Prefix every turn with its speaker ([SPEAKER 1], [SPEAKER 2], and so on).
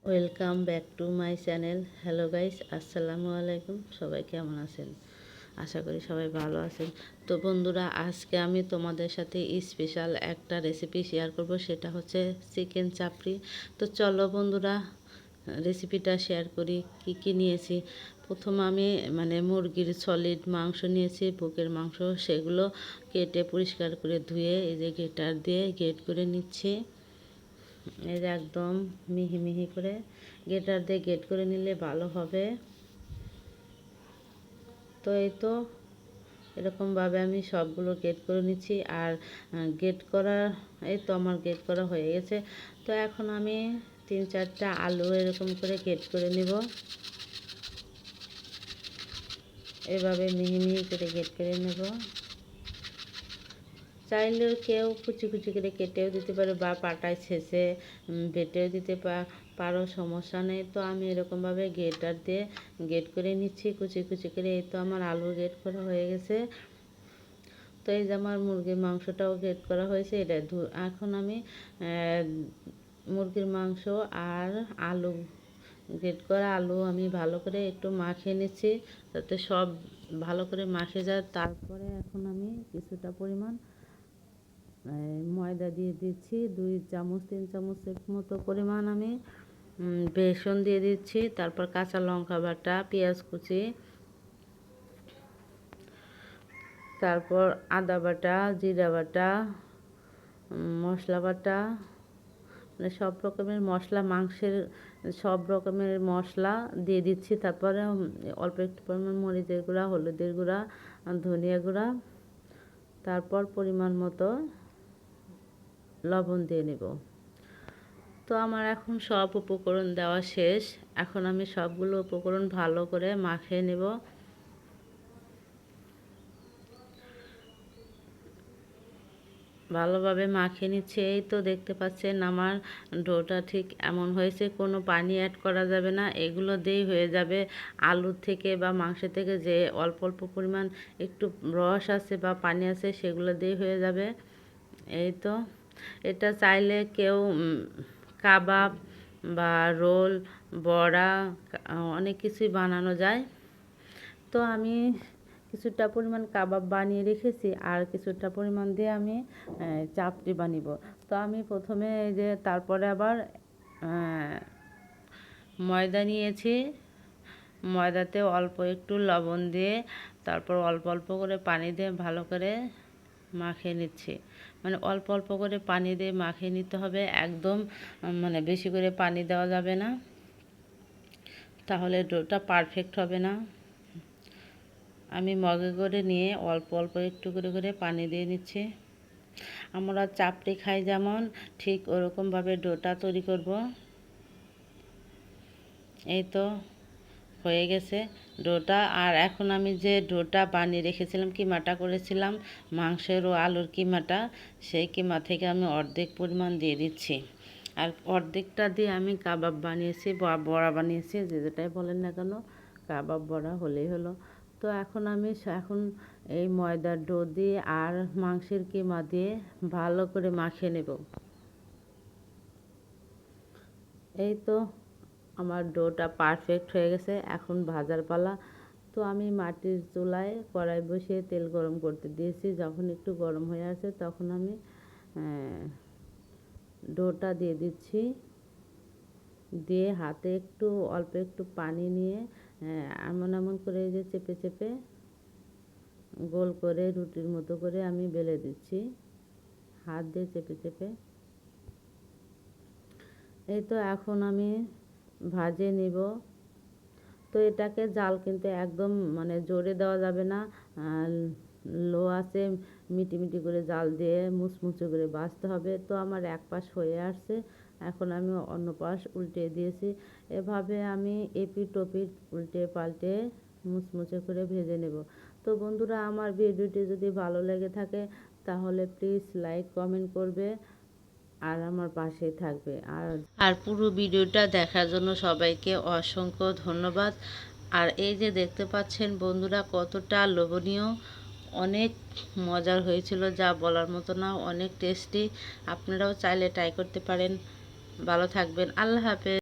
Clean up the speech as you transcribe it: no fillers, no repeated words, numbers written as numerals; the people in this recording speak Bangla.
[SPEAKER 1] Welcome back to my channel. Hello guys, আসসালামু আলাইকুম। সবাই কেমন আছেন? আশা করি সবাই ভালো আছেন। তো বন্ধুরা, আজকে আমি তোমাদের সাথে স্পেশাল একটা রেসিপি শেয়ার করব, সেটা হচ্ছে চিকেন চাপড়ি। তো চলো বন্ধুরা, রেসিপিটা শেয়ার করি। কি কি নিয়েছি? প্রথম আমি মুরগির সলিড মাংস নিয়েছি, বুকের মাংস। সেগুলো কেটে পরিষ্কার করে ধুয়ে এই যে গ্রেটার দিয়ে গ্রেট করে নিচ্ছি। এই যে একদম মিহি মিহি করে গ্রেটার দিয়ে গ্রেট করে নিলে ভালো হবে। তো এই তো এরকমভাবে আমি সবগুলো গ্রেট করে নিচ্ছি। আর গ্রেট করা, এই তো আমার গ্রেট করা হয়ে গেছে। তো এখন আমি 3-4টা আলু এরকম করে গ্রেট করে নিব। এভাবে মিহি মিহি করে গ্রেট করে নেব। চাইলেও কেউ কুচি কুচি করে কেটেও দিতে পারো বা পাটায় ছেঁচে বেটেও দিতে পারো, সমস্যা নেই। তো আমি এরকমভাবে গ্রেটার দিয়ে গ্রেট করে নিচ্ছি কুচি কুচি করে। এই তো আমার আলু গ্রেট করা হয়ে গেছে। তো এই যে আমার মুরগির মাংসটাও গ্রেট করা হয়েছে। এটা এখন আমি মুরগির মাংস আর আলু, গ্রেট করা আলু আমি ভালো করে একটু মাখিয়ে নিচ্ছি যাতে সব ভালো করে মাখে যায়। তারপরে এখন আমি কিছুটা পরিমাণ ময়দা দিয়ে দিচ্ছি, 2-3 চামচের মতো পরিমাণ আমি বেসন দিয়ে দিচ্ছি। তারপর কাঁচা লঙ্কা বাটা, পেঁয়াজ কুচি, তারপর আদা বাটা, জিরা বাটা, মশলা বাটা, সব রকমের মশলা, মাংসের সব রকমের মশলা দিয়ে দিচ্ছি। তারপরে অল্প একটু পরিমাণ মরিচের গুঁড়া, হলুদের গুঁড়া, ধনিয়া গুঁড়া, তারপর পরিমাণ মতো লবণ দিয়ে নেব। তো আমার এখন সব উপকরণ দেওয়া শেষ। এখন আমি সবগুলো উপকরণ ভালো করে মাখিয়ে নেব। ভালোভাবে মাখিয়ে নিচ্ছি। এই তো দেখতে পাচ্ছেন আমার ডোটা ঠিক এমন হয়েছে, কোনো পানি অ্যাড করা যাবে না। এগুলো দিয়েই হয়ে যাবে। আলু থেকে বা মাংস থেকে যে অল্প অল্প পরিমাণ একটু রস আছে বা পানি আছে, সেগুলো দিয়েই হয়ে যাবে। এই তো এটা চাইলে কেউ কাবাব বা রোল, বড়া, অনেক কিছুই বানানো যায়। তো আমি কিছুটা পরিমাণ কাবাব বানিয়ে রেখেছি, আর কিছুটা পরিমাণ দিয়ে আমি চাপটি বানিয়ে। তো আমি প্রথমে এই যে তারপরে আবার ময়দা নিয়েছি। ময়দাতে অল্প একটু লবণ দিয়ে তারপর অল্প অল্প করে পানি দিয়ে ভালো করে মাখিয়ে নিচ্ছি। অল্প অল্প করে পানি দিয়ে মাখিয়ে নিতে হবে, একদম বেশি করে পানি দেওয়া যাবে না, তাহলে ডোটা পারফেক্ট হবে না। আমি মগে করে নিয়ে অল্প অল্প একটু করে করে পানি দিয়ে নিচ্ছি। আমরা চাপড়ি খাই যেমন, ঠিক ওরকমভাবে ডোটা তৈরি করব। এই তো হয়ে গেছে ডোটা। আর এখন আমি যে ডোটা বানিয়ে রেখেছিলাম, কিমাটা করেছিলাম মাংসের ও আলুর কিমাটা, সেই কিমা থেকে আমি অর্ধেক পরিমাণ দিয়ে দিচ্ছি। আর অর্ধেকটা দিয়ে আমি কাবাব বানিয়েছি বা বড়া বানিয়েছি, যেটাই বলেন না কেন, কাবাব বড়া হলেই হলো। তো এখন আমি এই ময়দার ডো দিয়ে আর মাংসের কিমা দিয়ে ভালো করে মাখিয়ে নেব। এই তো আমার ডোটা পারফেক্ট হয়ে গেছে। এখন ভাজার পালা। তো আমি মাটির চুলায় কড়াই বসিয়ে তেল গরম করতে দিয়েছি। যখন একটু গরম হয়ে আসে তখন আমি ডোটা দিয়ে দিচ্ছি। দিয়ে হাতে একটু অল্প একটু পানি নিয়ে এমন এমন করে যে চেপে চেপে গোল করে রুটির মতো করে আমি বেলে দিচ্ছি, হাত দিয়ে চেপে চেপে। এই তো এখন আমি ভাজে নিব। তো এটাকে জাল কিন্তু একদম জোরে দেওয়া যাবে না, লো আছে মিটি মিটি করে জাল দিয়ে মুচমুচে করে ভাজতে হবে। তো আমার এক পাশ হয়ে আসছে, এখন আমি অন্য পাশ উল্টে দিয়েছি। এভাবে আমি এপিট ওপিট উল্টে পাল্টে মুচমুচে করে ভেজে নেব। তো বন্ধুরা, আমার ভিডিওটি যদি ভালো লেগে থাকে তাহলে প্লিজ লাইক কমেন্ট করবে আর আমার পাশেই থাকবে। আর পুরো ভিডিওটা দেখার জন্য সবাইকে অসংখ্য ধন্যবাদ। আর এই যে দেখতে পাচ্ছেন বন্ধুরা, কতটা লোভনীয়, অনেক মজার হয়েছিল, যা বলার মতো না, অনেক টেস্টি। আপনারাও চাইলে ট্রাই করতে পারেন। ভালো থাকবেন, আল্লাহ হাফেজ।